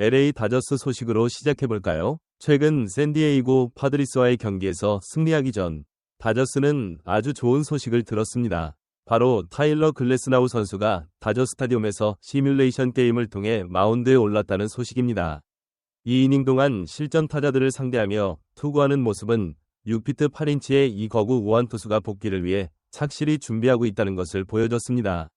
LA 다저스 소식으로 시작해볼까요? 최근 샌디에이고 파드리스와의 경기에서 승리하기 전 다저스는 아주 좋은 소식을 들었습니다. 바로 타일러 글래스나우 선수가 다저 스타디움에서 시뮬레이션 게임을 통해 마운드에 올랐다는 소식입니다. 2이닝 동안 실전 타자들을 상대하며 투구하는 모습은 6피트 8인치의 이거구 우완 투수가 복귀를 위해 착실히 준비하고 있다는 것을 보여줬습니다.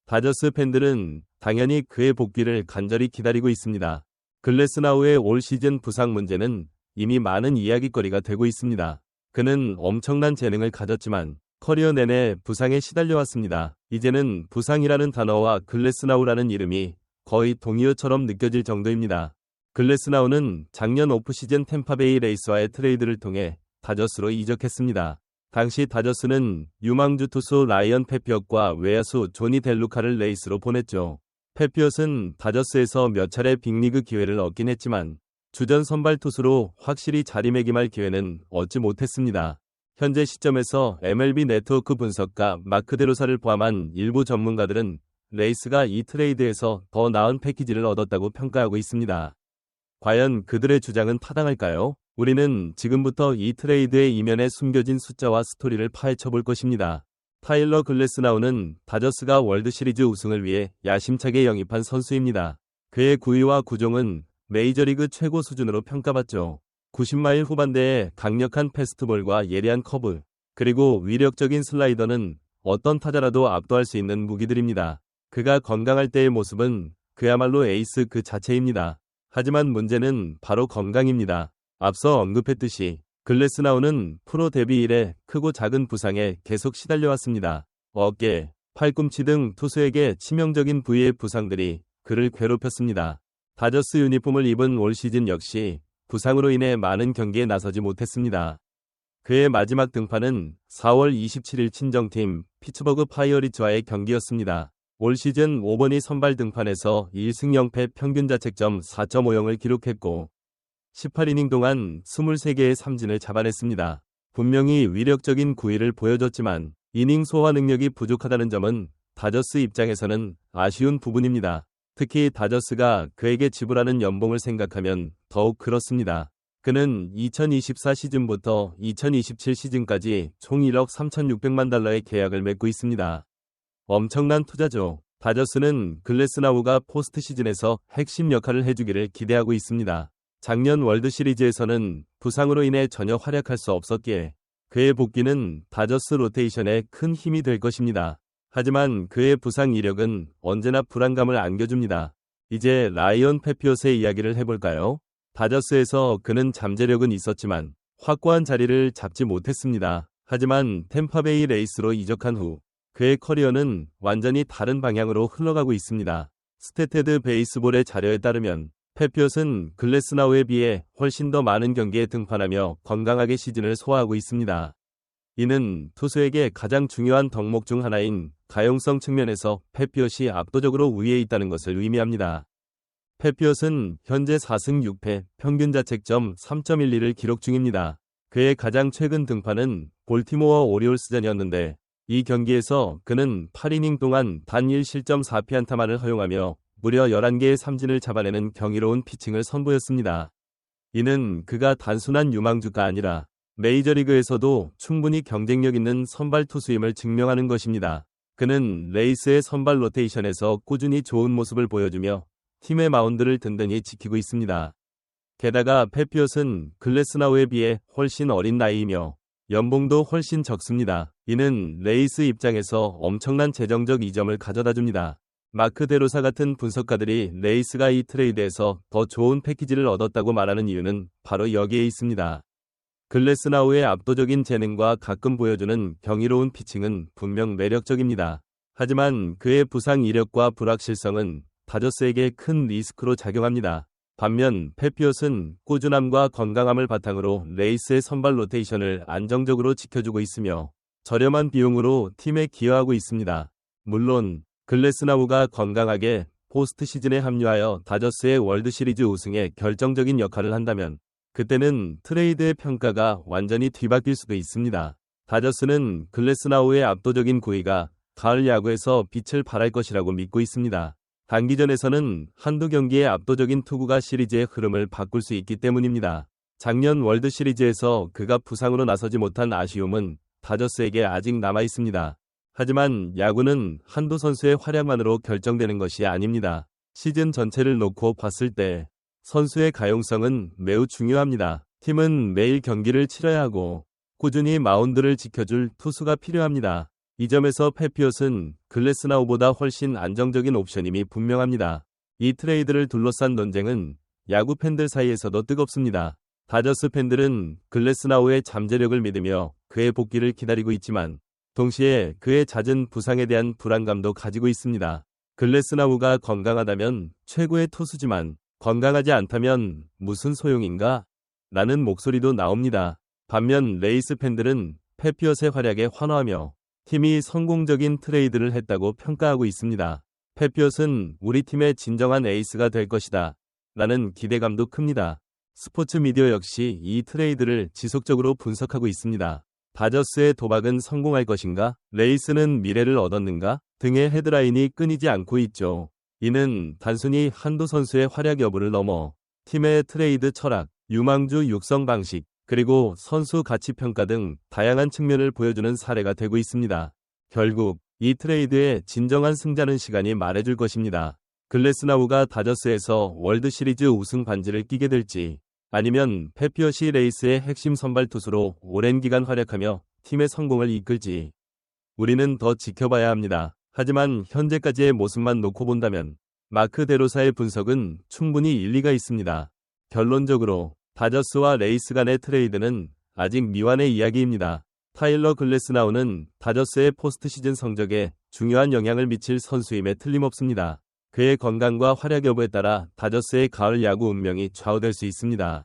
다저스 팬들은 당연히 그의 복귀를 간절히 기다리고 있습니다. 글래스나우의 올 시즌 부상 문제는 이미 많은 이야깃거리가 되고 있습니다. 그는 엄청난 재능을 가졌지만 커리어 내내 부상에 시달려왔습니다. 이제는 부상이라는 단어와 글래스나우라는 이름이 거의 동의어처럼 느껴질 정도입니다. 글래스나우는 작년 오프시즌 템파베이 레이스와의 트레이드를 통해 다저스로 이적했습니다. 당시 다저스는 유망주 투수 라이언 페피엇과 외야수 조니 델루카를 레이스로 보냈죠. 페피엇은 다저스에서 몇 차례 빅리그 기회를 얻긴 했지만 주전 선발 투수로 확실히 자리매김할 기회는 얻지 못했습니다. 현재 시점에서 MLB 네트워크 분석가 마크 데로사를 포함한 일부 전문가들은 레이스가 이 트레이드에서 더 나은 패키지를 얻었다고 평가하고 있습니다. 과연 그들의 주장은 타당할까요? 우리는 지금부터 이 트레이드의 이면에 숨겨진 숫자와 스토리를 파헤쳐 볼 것입니다. 타일러 글래스나우는 다저스가 월드시리즈 우승을 위해 야심차게 영입한 선수입니다. 그의 구위와 구종은 메이저리그 최고 수준으로 평가받죠. 90마일 후반대의 강력한 패스트볼과 예리한 커브, 그리고 위력적인 슬라이더는 어떤 타자라도 압도할 수 있는 무기들입니다. 그가 건강할 때의 모습은 그야말로 에이스 그 자체입니다. 하지만 문제는 바로 건강입니다. 앞서 언급했듯이 글래스나우는 프로 데뷔 이래 크고 작은 부상에 계속 시달려왔습니다. 어깨, 팔꿈치 등 투수에게 치명적인 부위의 부상들이 그를 괴롭혔습니다. 다저스 유니폼을 입은 올 시즌 역시 부상으로 인해 많은 경기에 나서지 못했습니다. 그의 마지막 등판은 4월 27일 친정팀 피츠버그 파이어리츠와의 경기였습니다. 올 시즌 5번이 선발 등판에서 1승 0패 평균 자책점 4.50을 기록했고 18이닝 동안 23개의 삼진을 잡아냈습니다. 분명히 위력적인 구위를 보여줬지만 이닝 소화 능력이 부족하다는 점은 다저스 입장에서는 아쉬운 부분입니다. 특히 다저스가 그에게 지불하는 연봉을 생각하면 더욱 그렇습니다. 그는 2024 시즌부터 2027 시즌까지 총 1억 3,600만 달러의 계약을 맺고 있습니다. 엄청난 투자죠. 다저스는 글래스나우가 포스트 시즌에서 핵심 역할을 해주기를 기대하고 있습니다. 작년 월드시리즈에서는 부상으로 인해 전혀 활약할 수 없었기에 그의 복귀는 다저스 로테이션에 큰 힘이 될 것입니다. 하지만 그의 부상 이력은 언제나 불안감을 안겨줍니다. 이제 라이언 페피엇의 이야기를 해볼까요? 다저스에서 그는 잠재력은 있었지만 확고한 자리를 잡지 못했습니다. 하지만 템파베이 레이스로 이적한 후 그의 커리어는 완전히 다른 방향으로 흘러가고 있습니다. 스태테드 베이스볼의 자료에 따르면 페피엇은 글래스나우에 비해 훨씬 더 많은 경기에 등판하며 건강하게 시즌을 소화하고 있습니다. 이는 투수에게 가장 중요한 덕목 중 하나인 가용성 측면에서 페피엇이 압도적으로 우위에 있다는 것을 의미합니다. 페피엇은 현재 4승 6패 평균 자책점 3.12를 기록 중입니다. 그의 가장 최근 등판은 볼티모어 오리올스전이었는데 이 경기에서 그는 8이닝 동안 단 1실점 4피안타만을 허용하며 무려 11개의 삼진을 잡아내는 경이로운 피칭을 선보였습니다. 이는 그가 단순한 유망주가 아니라 메이저리그에서도 충분히 경쟁력 있는 선발 투수임을 증명하는 것입니다. 그는 레이스의 선발 로테이션에서 꾸준히 좋은 모습을 보여주며 팀의 마운드를 든든히 지키고 있습니다. 게다가 페피엇은 글래스나우에 비해 훨씬 어린 나이이며 연봉도 훨씬 적습니다. 이는 레이스 입장에서 엄청난 재정적 이점을 가져다줍니다. 마크 데로사 같은 분석가들이 레이스가 이 트레이드에서 더 좋은 패키지를 얻었다고 말하는 이유는 바로 여기에 있습니다. 글래스나우의 압도적인 재능과 가끔 보여주는 경이로운 피칭은 분명 매력적입니다. 하지만 그의 부상 이력과 불확실성은 다저스에게 큰 리스크로 작용합니다. 반면 페피엇은 꾸준함과 건강함을 바탕으로 레이스의 선발 로테이션을 안정적으로 지켜주고 있으며 저렴한 비용으로 팀에 기여하고 있습니다. 물론 글래스나우가 건강하게 포스트 시즌에 합류하여 다저스의 월드시리즈 우승에 결정적인 역할을 한다면 그때는 트레이드의 평가가 완전히 뒤바뀔 수도 있습니다. 다저스는 글래스나우의 압도적인 구위가 가을 야구에서 빛을 발할 것이라고 믿고 있습니다. 단기전에서는 한두 경기의 압도적인 투구가 시리즈의 흐름을 바꿀 수 있기 때문입니다. 작년 월드 시리즈에서 그가 부상으로 나서지 못한 아쉬움은 다저스에게 아직 남아 있습니다. 하지만 야구는 한두 선수의 활약만으로 결정되는 것이 아닙니다. 시즌 전체를 놓고 봤을 때 선수의 가용성은 매우 중요합니다. 팀은 매일 경기를 치러야 하고 꾸준히 마운드를 지켜줄 투수가 필요합니다. 이 점에서 페피엇은 글래스나우보다 훨씬 안정적인 옵션임이 분명합니다. 이 트레이드를 둘러싼 논쟁은 야구 팬들 사이에서도 뜨겁습니다. 다저스 팬들은 글래스나우의 잠재력을 믿으며 그의 복귀를 기다리고 있지만 동시에 그의 잦은 부상에 대한 불안감도 가지고 있습니다. 글래스나우가 건강하다면 최고의 투수지만 건강하지 않다면 무슨 소용인가? 라는 목소리도 나옵니다. 반면 레이스 팬들은 페피엇의 활약에 환호하며 팀이 성공적인 트레이드를 했다고 평가하고 있습니다. 페피엇은 우리 팀의 진정한 에이스가 될 것이다. 라는 기대감도 큽니다. 스포츠 미디어 역시 이 트레이드를 지속적으로 분석하고 있습니다. 다저스의 도박은 성공할 것인가? 레이스는 미래를 얻었는가? 등의 헤드라인이 끊이지 않고 있죠. 이는 단순히 한두 선수의 활약 여부를 넘어 팀의 트레이드 철학, 유망주 육성 방식, 그리고 선수 가치 평가 등 다양한 측면을 보여주는 사례가 되고 있습니다. 결국 이 트레이드의 진정한 승자는 시간이 말해줄 것입니다. 글래스나우가 다저스에서 월드 시리즈 우승 반지를 끼게 될지 아니면 페피엇이 레이스의 핵심 선발 투수로 오랜 기간 활약하며 팀의 성공을 이끌지 우리는 더 지켜봐야 합니다. 하지만 현재까지의 모습만 놓고 본다면 마크 데로사의 분석은 충분히 일리가 있습니다. 결론적으로 다저스와 레이스 간의 트레이드는 아직 미완의 이야기입니다. 타일러 글래스나우는 다저스의 포스트 시즌 성적에 중요한 영향을 미칠 선수임에 틀림없습니다. 그의 건강과 활약 여부에 따라 다저스의 가을 야구 운명이 좌우될 수 있습니다.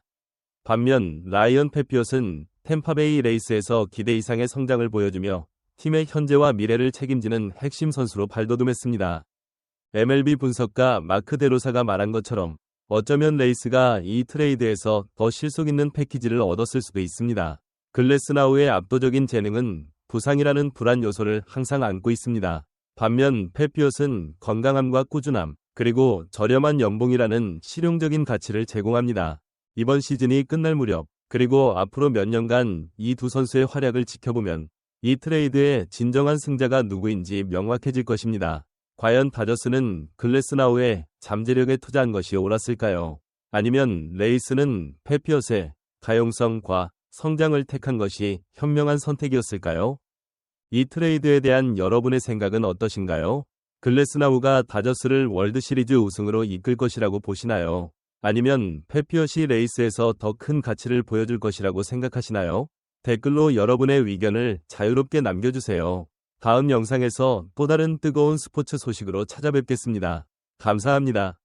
반면 라이언 페피엇은 템파베이 레이스에서 기대 이상의 성장을 보여주며 팀의 현재와 미래를 책임지는 핵심 선수로 발돋움했습니다. MLB 분석가 마크 데로사가 말한 것처럼 어쩌면 레이스가 이 트레이드에서 더 실속 있는 패키지를 얻었을 수도 있습니다. 글래스나우의 압도적인 재능은 부상이라는 불안 요소를 항상 안고 있습니다. 반면 페피엇은 건강함과 꾸준함, 그리고 저렴한 연봉이라는 실용적인 가치를 제공합니다. 이번 시즌이 끝날 무렵, 그리고 앞으로 몇 년간 이 두 선수의 활약을 지켜보면 이 트레이드의 진정한 승자가 누구인지 명확해질 것입니다. 과연 다저스는 글래스나우의 잠재력에 투자한 것이 옳았을까요? 아니면 레이스는 페피엇의 가용성과 성장을 택한 것이 현명한 선택이었을까요? 이 트레이드에 대한 여러분의 생각은 어떠신가요? 글래스나우가 다저스를 월드 시리즈 우승으로 이끌 것이라고 보시나요? 아니면 페피엇이 레이스에서 더 큰 가치를 보여줄 것이라고 생각하시나요? 댓글로 여러분의 의견을 자유롭게 남겨주세요. 다음 영상에서 또 다른 뜨거운 스포츠 소식으로 찾아뵙겠습니다. 감사합니다.